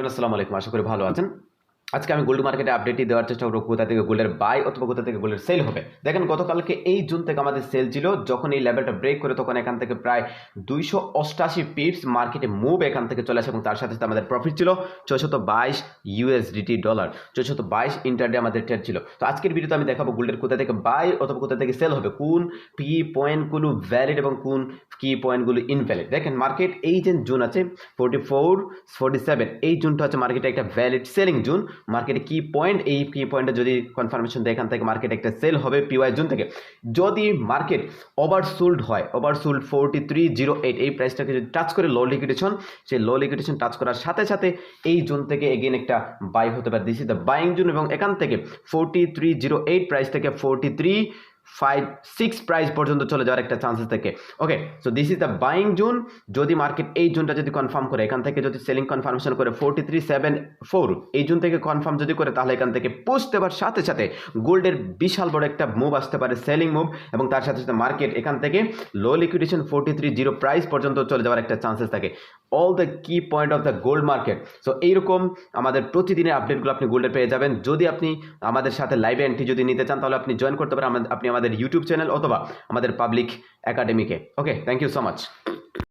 Everyone আসসালামু আলাইকুম। আশা করি ভালো আছেন। আজকে আমি গোল্ড মার্কেটে আপডেটটি দেওয়ার চেষ্টা করব কোথা থেকে গোল্ডের বাই অথবা কোথা থেকে গোল্ডের সেল হবে। দেখেন গতকালকে এই জুন থেকে আমাদের সেল ছিল, যখন এই লেভেলটা ব্রেক করে তখন এখান থেকে প্রায় 288 পিপস মার্কেটে মুভ এখান থেকে চলে আসে এবং তার সাথে সাথে আমাদের প্রফিট ছিল 622 ইউএসডিটি ডলার, 622 ইন্টারডে আমাদের ট্রেড ছিল। তো আজকের ভিডিওতে আমি দেখাবো গোল্ডের কোথা থেকে বাই অথবা কোথা থেকে সেল হবে, কোন কি পয়েন্টগুলো ভ্যালিড এবং কোন কি পয়েন্টগুলো ইনভ্যালিড। দেখেন মার্কেট এই যে জুন আছে 44 47, এই জুনটা হচ্ছে মার্কেটে একটা ভ্যালিড সেলিং জুন। মার্কেটে কি পয়েন্ট, এই কি পয়েন্টে যদি কনফার্মেশন দেয় এখান থেকে মার্কেট একটা সেল হবে পিওয়াই জুন থেকে। যদি মার্কেট ওভারসোল্ড হয়, ওভারসোল্ড 4308 এই প্রাইসটাকে যদি টাচ করে লো লিকুইডেশন, সেই লো লিকুইডেশন টাচ করার সাথে সাথে এই জুন থেকে এগেন একটা বাই হতে পারে। This is the buying June এবং এখান থেকে 4308 প্রাইস থেকে 4356 প্রাইস পর্যন্ত চলে যাওয়ার একটা চান্সেস থাকে। Okay, so this is the buying zone. যদি মার্কেট এই জোনটা যদি কনফার্ম করে, এখান থেকে যদি সেলিং কনফার্মেশন করে 4374 এই জোন থেকে কনফার্ম যদি করে, তাহলে এখান থেকে পোস্ট দেওয়ার সাথে সাথে গোল্ডের বিশাল বড় একটা মুভ আসতে পারে, সেলিং মুভ, এবং তার সাথে সাথে মার্কেট এখান থেকে লো লিকুইডেশন 430 প্রাইস পর্যন্ত চলে যাওয়ার একটা চান্সেস থাকে। অল দ্য কি point of the gold market. So এইরকম আমাদের প্রতিদিনের আপডেটগুলো আপনি গোল্ডের পেয়ে যাবেন। যদি আপনি আমাদের সাথে লাইভে এন্ট্রি যদি নিতে চান, তাহলে আপনি জয়েন করতে পারেন আপনি আমাদের ইউটিউব চ্যানেল অথবা আমাদের পাবলিক একাডেমিকে। Okay, thank you so much.